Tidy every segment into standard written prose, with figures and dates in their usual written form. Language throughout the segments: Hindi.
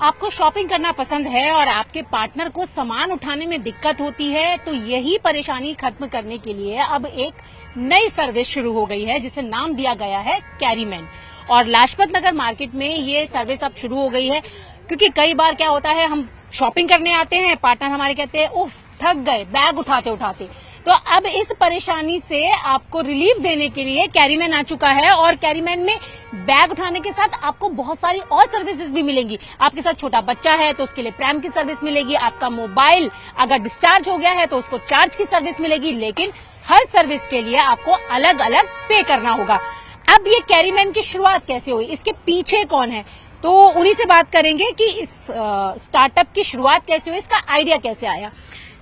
आपको शॉपिंग करना पसंद है और आपके पार्टनर को सामान उठाने में दिक्कत होती है, तो यही परेशानी खत्म करने के लिए अब एक नई सर्विस शुरू हो गई है जिसे नाम दिया गया है कैरीमैन। और लाजपत नगर मार्केट में ये सर्विस अब शुरू हो गई है, क्योंकि कई बार क्या होता है, हम शॉपिंग करने आते हैं, पार्टनर हमारे कहते हैं उफ थक गए बैग उठाते उठाते। तो अब इस परेशानी से आपको रिलीफ देने के लिए कैरीमैन आ चुका है, और कैरीमैन में बैग उठाने के साथ आपको बहुत सारी और सर्विसेज भी मिलेंगी। आपके साथ छोटा बच्चा है तो उसके लिए प्रैम की सर्विस मिलेगी, आपका मोबाइल अगर डिस्चार्ज हो गया है तो उसको चार्ज की सर्विस मिलेगी, लेकिन हर सर्विस के लिए आपको अलग अलग पे करना होगा। अब ये कैरीमैन की शुरुआत कैसे हुई, इसके पीछे कौन है, तो उन्हीं से बात करेंगे कि इस स्टार्टअप की शुरुआत कैसे हुई, इसका आइडिया कैसे आया।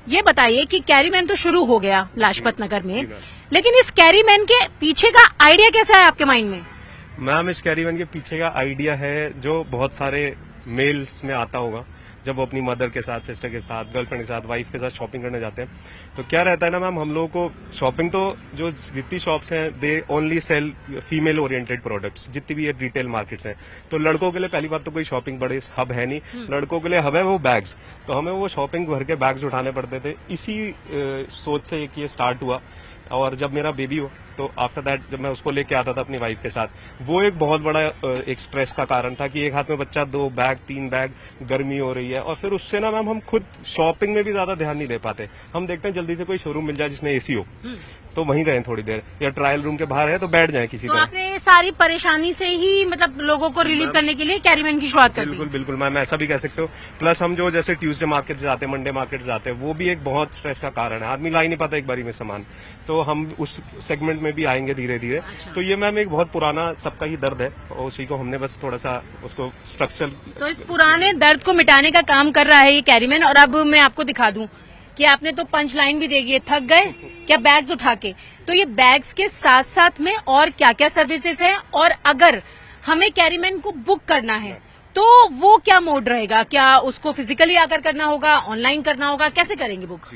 ये बताइए कि कैरीमैन तो शुरू हो गया लाजपत नगर में, लेकिन इस कैरीमैन के पीछे का आइडिया कैसा है आपके माइंड में? मैम, इस कैरीमैन के पीछे का आइडिया है जो बहुत सारे मेल्स में आता होगा, जब वो अपनी मदर के साथ, सिस्टर के साथ, गर्लफ्रेंड के साथ, वाइफ के साथ शॉपिंग करने जाते हैं, तो क्या रहता है ना मैम, हम लोगों को शॉपिंग तो जो जितनी शॉप्स हैं they only sell female oriented products, जितनी भी ये रिटेल मार्केट्स हैं। तो लड़कों के लिए पहली बात तो कोई शॉपिंग बड़े हब है नहीं, लड़कों के लिए हब है वो बैग्स। तो हमें वो शॉपिंग भर के बैग्स उठाने पड़ते थे, इसी सोच से ये स्टार्ट हुआ। और जब मेरा बेबी हो तो आफ्टर दैट जब मैं उसको लेके आता था अपनी वाइफ के साथ, वो एक बहुत बड़ा एक स्ट्रेस का कारण था कि एक हाथ में बच्चा, 2 बैग 3 बैग, गर्मी हो रही है, और फिर उससे ना मैम हम खुद शॉपिंग में भी ज्यादा ध्यान नहीं दे पाते। हम देखते हैं जल्दी से कोई शोरूम मिल जाए जिसमें एसी हो तो वहीं रहें थोड़ी देर, या ट्रायल रूम के बाहर है तो बैठ जाएं किसी तरह। आपने सारी परेशानी से ही मतलब लोगों को रिलीव करने के लिए कैरीमैन की शुरुआत कर दी। बिल्कुल बिल्कुल मैम, ऐसा भी कह सकते हो। प्लस हम जो जैसे ट्यूसडे मार्केट जाते हैं, मंडे मार्केट जाते हैं, वो भी एक बहुत स्ट्रेस का कारण है, आदमी ला ही नहीं पाता एक बारी में सामान। तो हम उस सेगमेंट में भी आएंगे धीरे धीरे। अच्छा। तो ये मैम एक बहुत पुराना सबका ही दर्द है, और उसी को हमने बस थोड़ा सा उसको स्ट्रक्चर, तो इस पुराने दर्द को मिटाने का काम कर रहा है ये कैरीमैन। और अब मैं आपको दिखा दूं कि आपने तो पंच लाइन भी देगी, थक गए क्या बैग्स उठा के। तो ये बैग्स के साथ साथ में और क्या क्या सर्विसेज है, और अगर हमें कैरीमैन को बुक करना है तो वो क्या मोड रहेगा, क्या उसको फिजिकली आकर करना होगा, ऑनलाइन करना होगा, कैसे करेंगे बुक?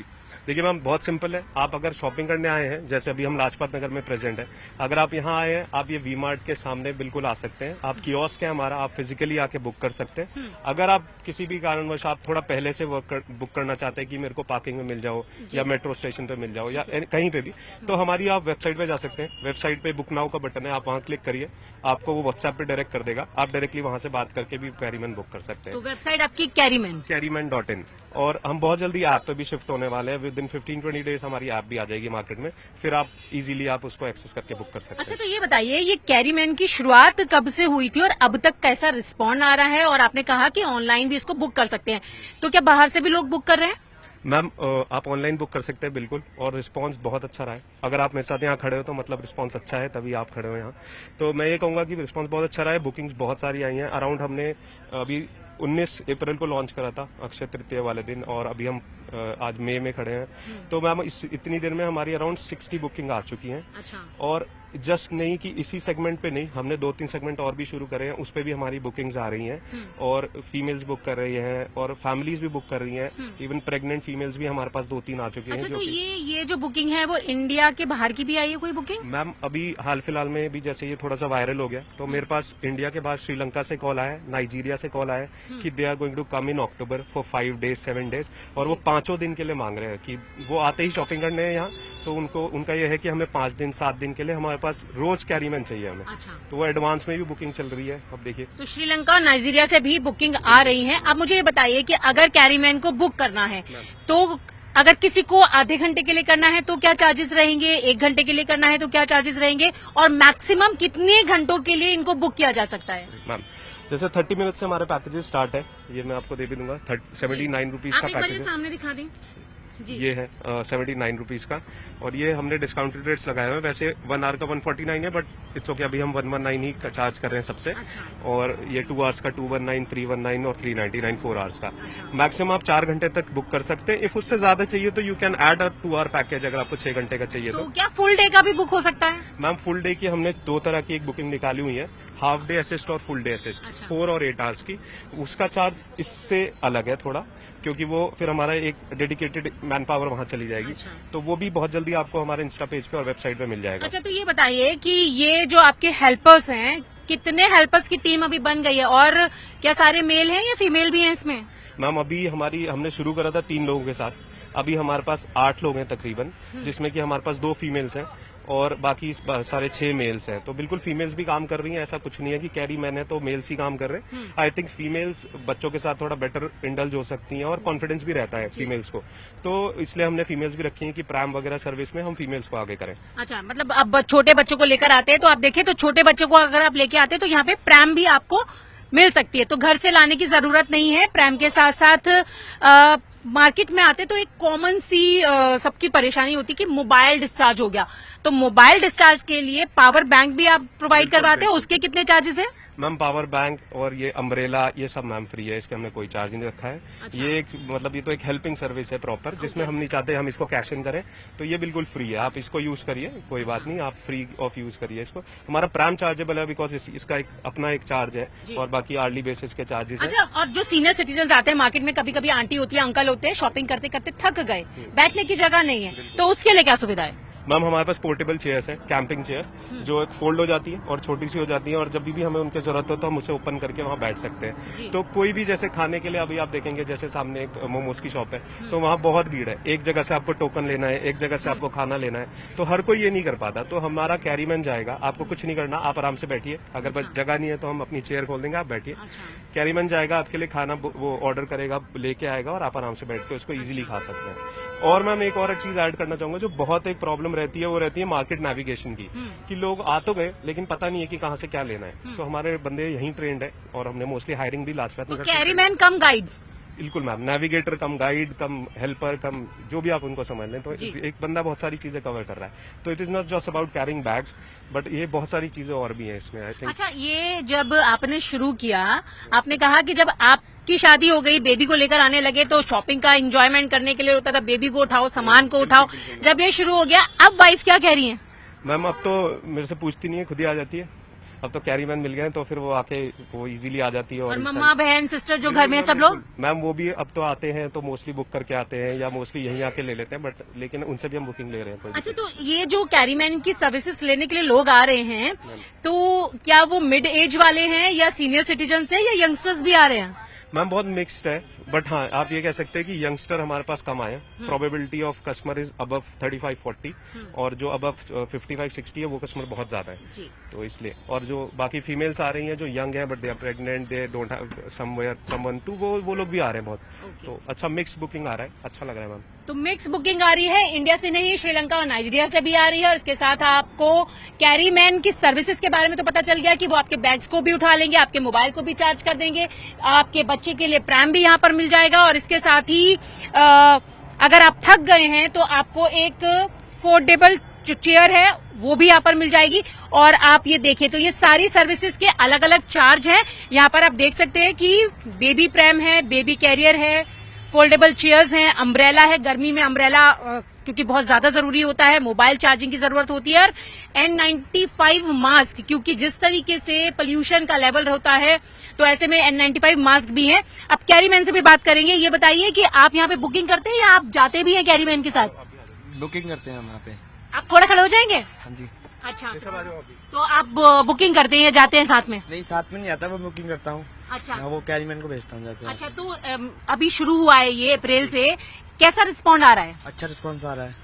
देखिए मैम, बहुत सिंपल है। आप अगर शॉपिंग करने आए हैं, जैसे अभी हम लाजपत नगर में प्रेजेंट है, अगर आप यहाँ आए हैं, आप ये वी मार्ट के सामने बिल्कुल आ सकते हैं। आप कियोस्क है हमारा, आप फिजिकली आके बुक कर सकते हैं। अगर आप किसी भी कारणवश आप थोड़ा पहले से बुक करना चाहते हैं कि मेरे को पार्किंग में मिल जाओ, या मेट्रो स्टेशन पे मिल जाओ, या कहीं पे भी, तो हमारी आप वेबसाइट पे जा सकते हैं। वेबसाइट पे बुक नाउ का बटन है, आप वहाँ क्लिक करिए, आपको वो व्हाट्सएप पे डायरेक्ट कर देगा। आप डायरेक्टली वहाँ से बात करके भी कैरीमैन बुक कर सकते हैं। तो वेबसाइट आपकी कैरीमैन.in। और हम बहुत जल्दी ऐप पे भी शिफ्ट होने वाले हैं, विद इन 15-20 डेज हमारी ऐप भी आ जाएगी मार्केट में, फिर आप इजीली आप उसको एक्सेस करके बुक कर सकते हैं। अच्छा, तो ये बताइए ये कैरीमैन की शुरुआत कब से हुई थी और अब तक कैसा रिस्पॉन्ड आ रहा है? और आपने कहा कि ऑनलाइन भी इसको बुक कर सकते हैं, तो क्या बाहर से भी लोग बुक कर रहे हैं? मैम, आप ऑनलाइन बुक कर सकते हैं बिल्कुल, और रिस्पांस बहुत अच्छा रहा है। अगर आप मेरे साथ यहाँ खड़े हो तो मतलब रिस्पांस अच्छा है, तभी आप खड़े हो यहाँ। तो मैं ये कहूंगा कि रिस्पांस बहुत अच्छा रहा है। बुकिंग्स बहुत सारी आई हैं। अराउंड हमने अभी 19 अप्रैल को लॉन्च करा था, अक्षय तृतीया वाले दिन, और अभी हम आज मई में खड़े हैं। तो मैम इतनी देर में हमारी अराउंड 60 बुकिंग आ चुकी हैं। अच्छा। और जस्ट नहीं कि इसी सेगमेंट पे नहीं, हमने 2-3 सेगमेंट और भी शुरू करे हैं, उस पे भी हमारी बुकिंग्स आ रही हैं, और फीमेल्स बुक कर रही हैं, और फैमिलीज भी बुक कर रही हैं। इवन प्रेग्नेंट फीमेल्स भी हमारे पास 2-3 आ चुकी हैं। अच्छा, जो तो ये जो बुकिंग है वो इंडिया के बाहर की भी आई है कोई बुकिंग? मैम, अभी हाल फिलहाल में भी जैसे ये थोड़ा सा वायरल हो गया, तो मेरे पास इंडिया के बाद श्रीलंका से कॉल आया, नाइजीरिया से कॉल आया कि they are going to come in October for 5 days 7 days, और वो 5 दिन के लिए मांग रहे हैं कि वो आते ही शॉपिंग करने हैं यहाँ। तो उनका ये है कि हमें 5 दिन 7 दिन के लिए हमारे पास रोज कैरीमैन चाहिए हमें। अच्छा। तो वो एडवांस में भी बुकिंग चल रही है। अब देखिए, तो श्रीलंका और नाइजीरिया से भी बुकिंग आ रही है। अब मुझे ये बताइए कि अगर कैरीमैन को बुक करना है तो अगर किसी को आधे घंटे के लिए करना है तो क्या चार्जेस रहेंगे, 1 घंटे के लिए करना है तो क्या चार्जेस रहेंगे, और मैक्सिमम कितने घंटों के लिए इनको बुक किया जा सकता है? मैम, जैसे 30 मिनट से हमारे पैकेजेस स्टार्ट है, ये मैं आपको दे भी दूंगा। 79 रुपीज का पैकेज है। सामने दिखा दें जी। ये है 79 रुपीज का, और ये हमने डिस्काउंटेड रेट्स लगाए हुए हैं। वैसे 1 आवर का 149 है, बट इट्स ओके, अभी हम 119 ही का चार्ज कर रहे हैं सबसे। अच्छा। और ये 2 आवर्स का 219, 319 और 399 4 आवर्स का। मैक्सिमम आप 4 घंटे तक बुक कर सकते हैं। इफ उससे ज्यादा चाहिए तो you can add a 2 hour package, अगर आपको 6 घंटे का चाहिए तो क्या फुल डे का भी बुक हो सकता है? मैम, फुल डे की हमने 2 तरह की एक बुकिंग निकाली हुई है, हाफ डे असिस्ट और फुल डे असिस्ट। 4 और 8 आवर्स की, उसका चार्ज इससे अलग है थोड़ा, क्योंकि वो फिर हमारा एक डेडिकेटेड मैन पावर वहां चली जाएगी। अच्छा। तो वो भी बहुत जल्दी आपको हमारे इंस्टा पेज पे और वेबसाइट पे मिल जाएगा। अच्छा, तो ये बताइए कि ये जो आपके हेल्पर्स हैं कितने हेल्पर्स की टीम अभी बन गई है और क्या सारे मेल हैं या फीमेल भी हैं इसमें? मैम अभी हमने शुरू करा था 3 लोगों के साथ, अभी हमारे पास 8 लोग हैं तकरीबन, जिसमें कि हमारे पास 2 फीमेल्स हैं और बाकी सारे 6 मेल्स हैं। तो बिल्कुल फीमेल्स भी काम कर रही हैं, ऐसा कुछ नहीं है कि कैरी मैन है तो मेल्स ही काम कर रहे हैं। आई थिंक फीमेल्स बच्चों के साथ थोड़ा बेटर इंडल्ज हो सकती हैं और कॉन्फिडेंस भी रहता है फीमेल्स को, तो इसलिए हमने फीमेल्स भी रखी हैं कि प्राइम वगैरह सर्विस में हम फीमेल्स को आगे करें। अच्छा, मतलब अब छोटे बच्चों को लेकर आते हैं तो आप देखें तो छोटे बच्चों को अगर आप लेके आते हैं तो यहाँ पे प्रैम भी आपको मिल सकती है, तो घर से लाने की जरूरत नहीं है। प्रैम के साथ साथ मार्केट में आते तो एक कॉमन सी सबकी परेशानी होती कि मोबाइल डिस्चार्ज हो गया, तो मोबाइल डिस्चार्ज के लिए पावर बैंक भी आप प्रोवाइड करवाते हैं, उसके कितने चार्जेस हैं? मैम पावर बैंक और ये अम्ब्रेला ये सब मैम फ्री है, इसके हमने कोई चार्ज नहीं रखा है। अच्छा। ये एक मतलब ये तो एक हेल्पिंग सर्विस है प्रॉपर, जिसमें हम नहीं चाहते हम इसको कैश इन करें, तो ये बिल्कुल फ्री है, आप इसको यूज करिए, कोई बात नहीं, आप फ्री ऑफ यूज करिए इसको। हमारा प्राइम चार्जेबल है बिकॉज इसका एक अपना एक चार्ज है और बाकी आर्ली बेसिस के चार्जेस है। अच्छा, और जो सीनियर सिटीजन आते हैं मार्केट में, कभी कभी आंटी होती है, अंकल होते हैं, शॉपिंग करते करते थक गए, बैठने की जगह नहीं है, तो उसके लिए क्या सुविधा है? मैम हमारे पास पोर्टेबल चेयर्स हैं, कैंपिंग चेयर्स, जो एक फोल्ड हो जाती है और छोटी सी हो जाती है और जब भी हमें उनकी जरूरत हो तो हम उसे ओपन करके वहाँ बैठ सकते हैं। तो कोई भी जैसे खाने के लिए अभी आप देखेंगे जैसे सामने एक मोमोज की शॉप है, तो वहाँ बहुत भीड़ है, एक जगह से आपको टोकन लेना है, एक जगह से आपको खाना लेना है, तो हर कोई ये नहीं कर पाता, तो हमारा कैरीमैन जाएगा, आपको कुछ नहीं करना, आप आराम से बैठिए, अगर जगह नहीं है तो हम अपनी चेयर खोल देंगे, आप बैठिए, कैरीमैन जाएगा आपके लिए खाना वो ऑर्डर करेगा, लेके आएगा और आप आराम से बैठ के उसको इजीली खा सकते हैं। और मैम एक और चीज ऐड करना चाहूंगा, जो बहुत एक प्रॉब्लम रहती है वो रहती है मार्केट नेविगेशन की, कि लोग आ तो गए लेकिन पता नहीं है कि कहाँ से क्या लेना है, तो हमारे बंदे यहीं ट्रेंड है और हमने मोस्टली हायरिंग भी लाजपत तो कैरीमैन कम गाइड? बिल्कुल मैम, नेविगेटर कम गाइड कम हेल्पर कम जो भी आप उनको समझ लें, तो एक बंदा बहुत सारी चीजें कवर कर रहा है, तो it is not just about carrying bags, but ये बहुत सारी चीजें और भी हैं इसमें आई थिंक। अच्छा, ये जब आपने शुरू किया, आपने कहा कि जब आपकी शादी हो गई, बेबी को लेकर आने लगे, तो शॉपिंग का एंजॉयमेंट करने के लिए होता था, बेबी को उठाओ, सामान को उठाओ, जब ये शुरू हो गया, अब वाइफ क्या कह रही है? मैम अब तो मेरे से पूछती नहीं है, खुद ही आ जाती है, अब तो कैरीमैन मिल गए तो फिर वो आके वो इजीली आ जाती है। और मम्मा बहन सिस्टर जो घर में सब लोग? मैम वो भी अब तो आते हैं तो मोस्टली बुक करके आते हैं या मोस्टली यहीं आके ले लेते हैं, बट लेकिन उनसे भी हम बुकिंग ले रहे हैं। अच्छा, तो ये जो कैरीमैन की सर्विसेज लेने के लिए लोग आ रहे हैं, तो क्या वो मिड एज वाले हैं या सीनियर सिटीजन है या यंगस्टर्स भी आ रहे हैं? मैम बहुत मिक्स्ड है, बट हाँ आप ये कह सकते हैं कि यंगस्टर हमारे पास कम आए, probability of customer is above 35-40 और जो अबव 55-60 है वो कस्टमर बहुत ज्यादा है, तो इसलिए। और जो बाकी फीमेल्स आ रही हैं जो यंग है but they are pregnant, they don't have somewhere someone, तो वो लोग भी आ रहे हैं बहुत, तो अच्छा मिक्स बुकिंग आ रहा है, अच्छा लग रहा है मैम। तो मिक्स बुकिंग आ रही है, इंडिया से नहीं, श्रीलंका और नाइजीरिया से भी आ रही है, और इसके साथ आपको कैरीमैन की सर्विसेज के बारे में तो पता चल गया कि वो आपके बैग्स को भी उठा लेंगे, आपके मोबाइल को भी चार्ज कर देंगे, आपके बच्चे के लिए प्रैम भी यहाँ पर मिल जाएगा, और इसके साथ ही अगर आप थक गए हैं तो आपको एक फोल्डेबल जो चेयर है वो भी यहाँ पर मिल जाएगी। और आप ये देखें तो ये सारी सर्विसेज के अलग अलग चार्ज हैं। यहाँ पर आप देख सकते हैं कि बेबी प्रैम है, बेबी कैरियर है, फोल्डेबल चेयर्स हैं, अम्ब्रेला है, गर्मी में अम्ब्रेला क्योंकि बहुत ज्यादा जरूरी होता है, मोबाइल चार्जिंग की जरूरत होती है, और N95 मास्क, क्योंकि जिस तरीके से पोल्यूशन का लेवल होता है तो ऐसे में N95 मास्क भी हैं। अब कैरीमैन से भी बात करेंगे, ये बताइए कि आप यहाँ पे बुकिंग करते हैं या आप जाते भी हैं कैरीमैन के साथ? बुकिंग करते हैं हम यहाँ पे। आप थोड़ा खड़े हो जाएंगे? हाँ जी। अच्छा, तो आप बुकिंग करते हैं या जाते हैं साथ में? नहीं, साथ में नहीं आता, वो बुकिंग करता हूँ। अच्छा, मैं वो कैरीमैन को भेजता हूँ जैसे। अच्छा, तो अभी शुरू हुआ है ये अप्रैल से, कैसा रिस्पॉन्ड आ रहा है? अच्छा रिस्पॉन्स आ रहा है।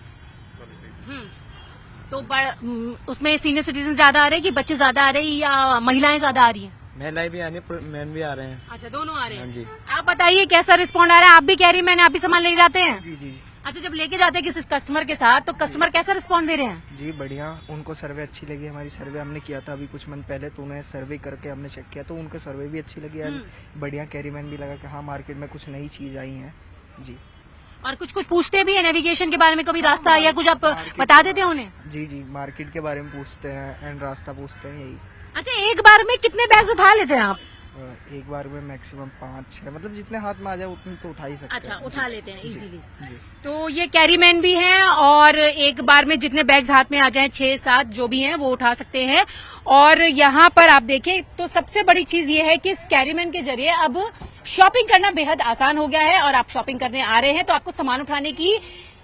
तो उसमें सीनियर सिटीजन ज्यादा आ रहे हैं कि बच्चे ज्यादा आ रहे हैं या महिलाएं ज्यादा आ रही हैं? महिलाएं भी आ रही है, मैन भी आ रहे हैं। अच्छा, दोनों आ रहे हैं। हाँ जी। आप बताइए कैसा रिस्पॉन्ड आ रहा है? आप भी कैरीमैन, आप भी सामान लेके जाते हैं? जी जी। अच्छा, जब लेके जाते हैं किसी कस्टमर के साथ तो कस्टमर कैसा रिस्पॉन्ड दे रहे हैं? जी बढ़िया, उनको सर्वे अच्छी लगी। हमारी सर्वे हमने किया था अभी कुछ मंथ पहले, तो उन्हें सर्वे करके हमने चेक किया तो उनको सर्वे भी अच्छी लगी है। बढ़िया कैरीमैन भी लगा कि हाँ मार्केट में कुछ नई चीज आई है। जी। और कुछ पूछते भी है नेविगेशन के बारे में, कभी रास्ता या कुछ आप बता देते हैं उन्हें? जी जी, मार्केट के बारे में पूछते हैं एंड रास्ता पूछते हैं, यही। अच्छा, एक बार में कितने बैग्स उठा लेते हैं आप? एक बार में मैक्सिमम 5-6, मतलब जितने हाथ में आ जाए उतने तो उठा ही सकते हैं। अच्छा, उठा लेते हैं इजीली। जी। तो ये कैरीमैन भी हैं और एक बार में जितने बैग्स हाथ में आ जाएं, 6-7 जो भी हैं वो उठा सकते हैं। और यहाँ पर आप देखें तो सबसे बड़ी चीज ये है कि इस कैरीमैन के जरिए अब शॉपिंग करना बेहद आसान हो गया है। और आप शॉपिंग करने आ रहे हैं तो आपको सामान उठाने की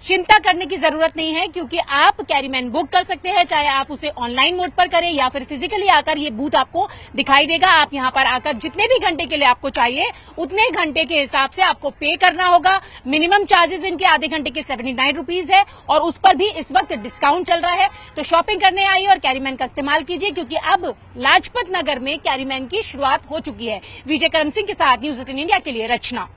चिंता करने की जरूरत नहीं है, क्योंकि आप कैरीमैन बुक कर सकते हैं, चाहे आप उसे ऑनलाइन मोड पर करें या फिर फिजिकली आकर ये बूथ आपको दिखाई देगा। आप यहां पर आकर जितने भी घंटे के लिए आपको चाहिए उतने घंटे के हिसाब से आपको पे करना होगा। मिनिमम चार्जेस इनके आधे घंटे के 79 रुपीज है और उस पर भी इस वक्त डिस्काउंट चल रहा है। तो शॉपिंग करने आइए और कैरीमैन का इस्तेमाल कीजिए, क्योंकि अब लाजपत नगर में कैरीमैन की शुरुआत हो चुकी है। विजय करम सिंह के साथ न्यूज़ 18 इंडिया के लिए रचना।